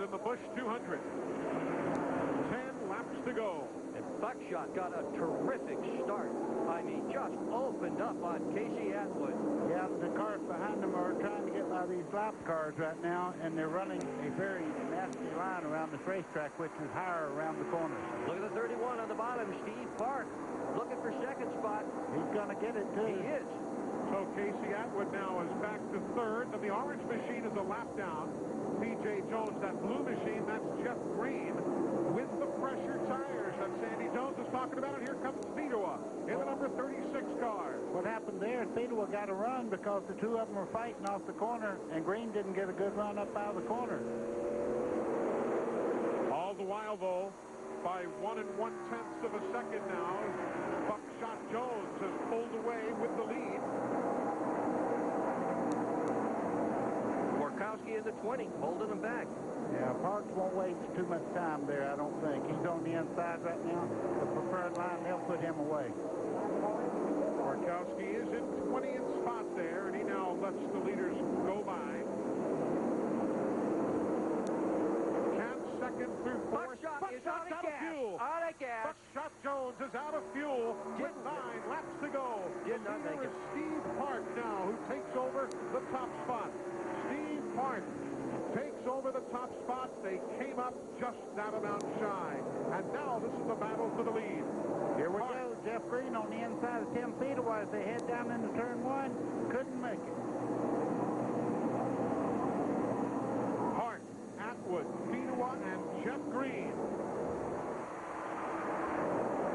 in the Busch 200. 10 laps to go. And Buckshot got a terrific start. I mean, just opened up on Casey Atwood. Yeah, the cars behind them are trying to get by these lap cars right now, and they're running a very nasty line around this racetrack, which is higher around the corners. Look at the 31 on the bottom, Steve Park, looking for second spot. He's going to get it, too. He is. So Casey Atwood now is back to third. And the orange machine is a lap down. P.J. Jones, that blue machine, that's Jeff Green with the pressure tires that Sandy Jones is talking about. And here comes Speedowa in the number 36 car. What happened there, Speedowa got a run because the two of them were fighting off the corner, and Green didn't get a good run up out of the corner. All the while, though, by 1 1/10 of a second now, Buckshot Jones has pulled away with the lead. Gorkowski in the 20, holding him back. Yeah, Parks won't waste too much time there, I don't think. He's on the inside right now. The preferred line, they'll put him away. Gorkowski is in 20th spot there, and he now lets the leaders go by. Second through fourth. Buckshot is out of gas. Fuel. Out of gas. Buckshot Jones is out of fuel with 9 laps to go. Did not make it. Steve Park now, who takes over the top spot. Steve Park takes over the top spot. They came up just that amount shy. And now this is the battle for the lead. Here we go. Jeff Green on the inside of Tim Speedowa as they head down into turn 1. Couldn't make it. Hart, Atwood, Speedowa, and Jeff Green.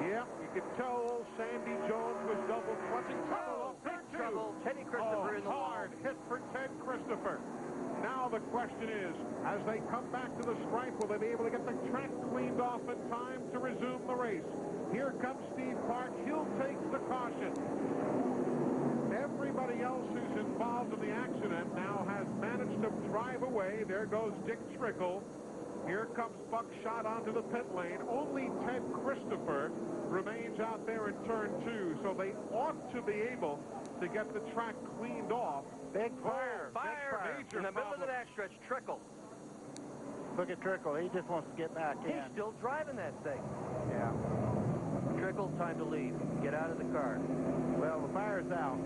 Yeah, you could tell old Sandy Jones was double clutching. Trouble. Big trouble. Teddy Christopher in the hard hit for Ted Christopher. Now the question is, as they come back to the stripe, will they be able to get the track cleaned off in time to resume the race? Here comes Steve Park. He'll take the caution. Everybody else who's involved in the accident now has managed to drive away. There goes Dick Trickle. Here comes Buckshot onto the pit lane. Only Ted Christopher remains out there in turn 2, so they ought to be able to get the track cleaned off. Big fire. Fire. Major In the middle of the problem. backstretch, Trickle. Look at Trickle. He just wants to get back in. He's still driving that thing. Yeah. Trickle, time to leave. Get out of the car. Well, the fire's out.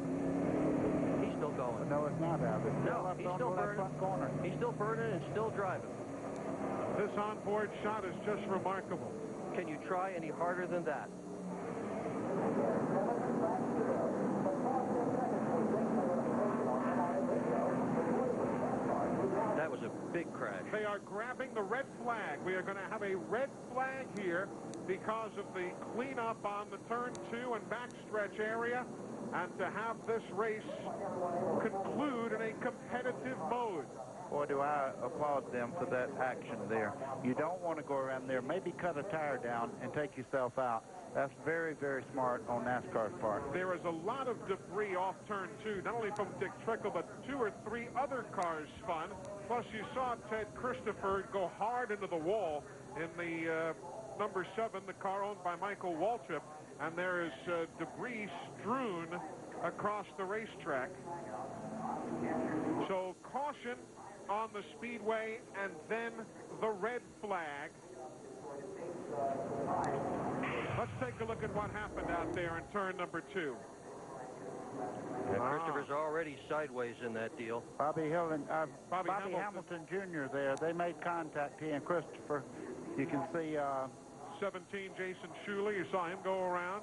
He's still going. No, it's not out. It's still No, up he's on still the left burning. front corner. He's still burning and still driving. This onboard shot is just remarkable. Can you try any harder than that? That was a big crash. They are grabbing the red flag. We are going to have a red flag here because of the cleanup on the turn 2 and backstretch area, and to have this race conclude in a competitive mode. Boy, do I applaud them for that action there. You don't want to go around there. Maybe cut a tire down and take yourself out. That's very, very smart on NASCAR's part. There is a lot of debris off turn 2, not only from Dick Trickle, but 2 or 3 other cars spun. Plus, you saw Ted Christopher go hard into the wall in the number 7, the car owned by Michael Waltrip. And there is debris strewn across the racetrack. So caution on the speedway, and then the red flag. Let's take a look at what happened out there in turn number 2. Christopher's already sideways in that deal. Bobby Hamilton Jr. there. They made contact, he and Christopher. You can see 17, Jason Shuley. You saw him go around.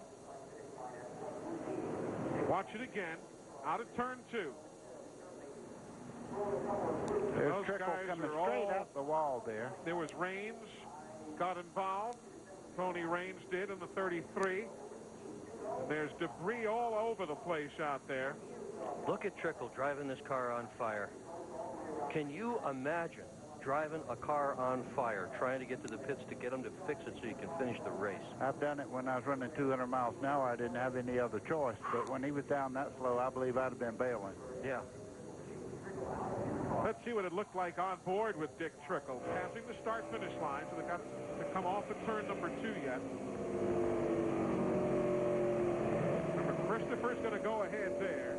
Watch it again. Out of turn 2. there's Trickle coming straight out the wall there. There was Raines got involved. Tony Raines did in the 33. And there's debris all over the place out there. Look at Trickle driving this car on fire. Can you imagine driving a car on fire, trying to get to the pits to get them to fix it so you can finish the race? I've done it when I was running 200 miles an hour. I didn't have any other choice. But when he was down that slow, I believe I'd have been bailing. Yeah. Let's see what it looked like on board with Dick Trickle. Passing the start-finish line, so they got to come off at turn number 2 yet. Remember, Christopher's going to go ahead there.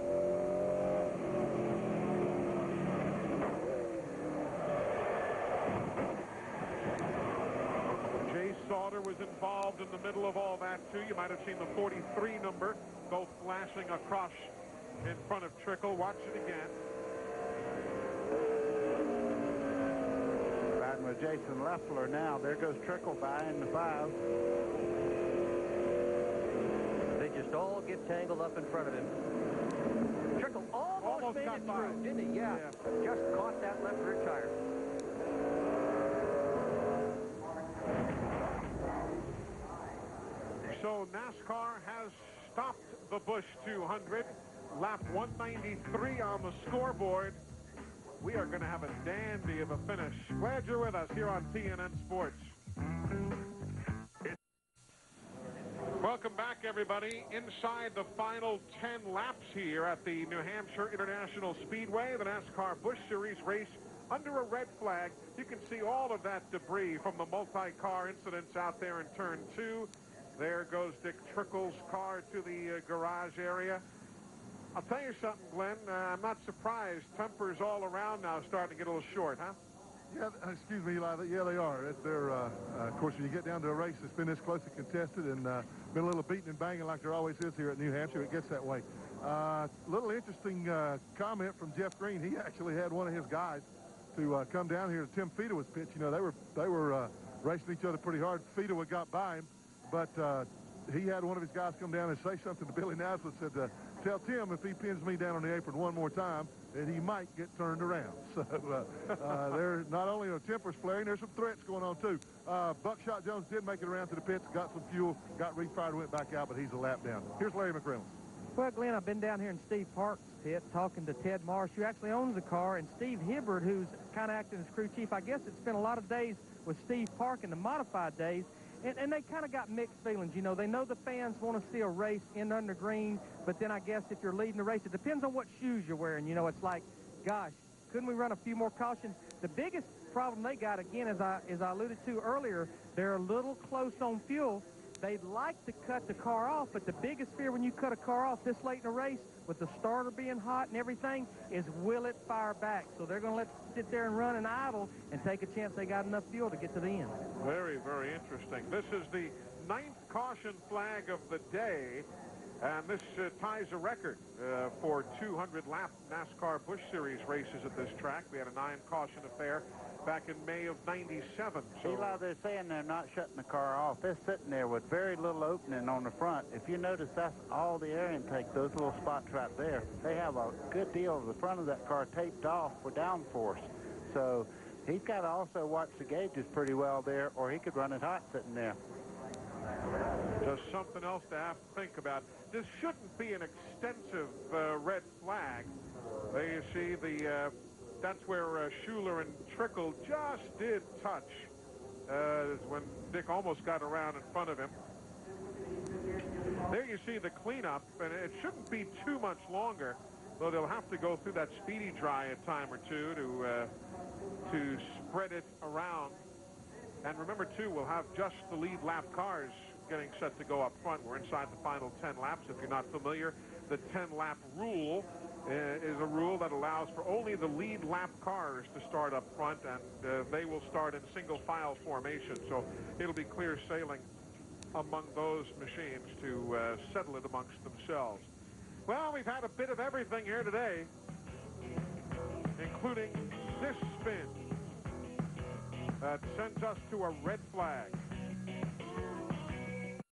was involved in the middle of all that, too. You might have seen the 43 number go flashing across in front of Trickle. Watch it again. Riding with Jason Leffler now. There goes Trickle by in the 5. They just all get tangled up in front of him. Trickle almost made it through, didn't he? Yeah. Just caught that left rear tire. So NASCAR has stopped the Busch 200. Lap 193 on the scoreboard. We are going to have a dandy of a finish. Glad you're with us here on TNN Sports. Welcome back, everybody. Inside the final 10 laps here at the New Hampshire International Speedway, the NASCAR Busch Series race under a red flag. You can see all of that debris from the multi-car incidents out there in Turn 2. There goes Dick Trickle's car to the garage area. I'll tell you something, Glenn. I'm not surprised. Tempers all around now starting to get a little short, huh? Yeah, excuse me, Eli. Yeah, they are. Of course, when you get down to a race that's been this closely contested and been a little beating and banging like there always is here at New Hampshire, it gets that way. Little interesting comment from Jeff Green. He actually had one of his guys to come down here to Tim Fedewood's pitch. You know, they were racing each other pretty hard. Fedewood got by him, but he had one of his guys come down and say something to Billy Naslett. Said, tell Tim if he pins me down on the apron one more time that he might get turned around. So there not only are tempers flaring, there's some threats going on too. Buckshot Jones did make it around to the pits, got some fuel, got refired, went back out, but he's a lap down. Here's Larry McReynolds. Well, Glenn, I've been down here in Steve Park's pit talking to Ted Marsh, who actually owns the car, and Steve Hibbard, who's kind of acting as crew chief. I guess it's spent a lot of days with Steve Park in the modified days, and they kind of got mixed feelings. You know, they know the fans want to see a race in under green, but then I guess if you're leading the race, it depends on what shoes you're wearing. You know, it's like, gosh, couldn't we run a few more cautions? The biggest problem they got, again, as I alluded to earlier, they're a little close on fuel. They'd like to cut the car off, but the biggest fear when you cut a car off this late in a race, with the starter being hot and everything, is will it fire back? So they're going to let it sit there and run and idle and take a chance they got enough fuel to get to the end. Very, very interesting. This is the 9th caution flag of the day, and this ties a record for 200-lap NASCAR Busch Series races at this track. We had a 9-caution affair back in May of '97. So Eli, they're saying they're not shutting the car off. They're sitting there with very little opening on the front. If you notice, that's all the air intake, those little spots right there. They have a good deal of the front of that car taped off for downforce. So he's got to also watch the gauges pretty well there, or he could run it hot sitting there. just something else to have to think about. This shouldn't be an extensive red flag. There you see the that's where Schuler and Trickle just did touch when Dick almost got around in front of him. There you see the cleanup, and it shouldn't be too much longer, though they'll have to go through that speedy dry a time or two to spread it around. And remember, too, we'll have just the lead lap cars getting set to go up front. We're inside the final 10 laps. If you're not familiar, the 10-lap rule is a rule that allows for only the lead lap cars to start up front, and they will start in single file formation. So it'll be clear sailing among those machines to settle it amongst themselves. Well, we've had a bit of everything here today, including this spin that sends us to a red flag.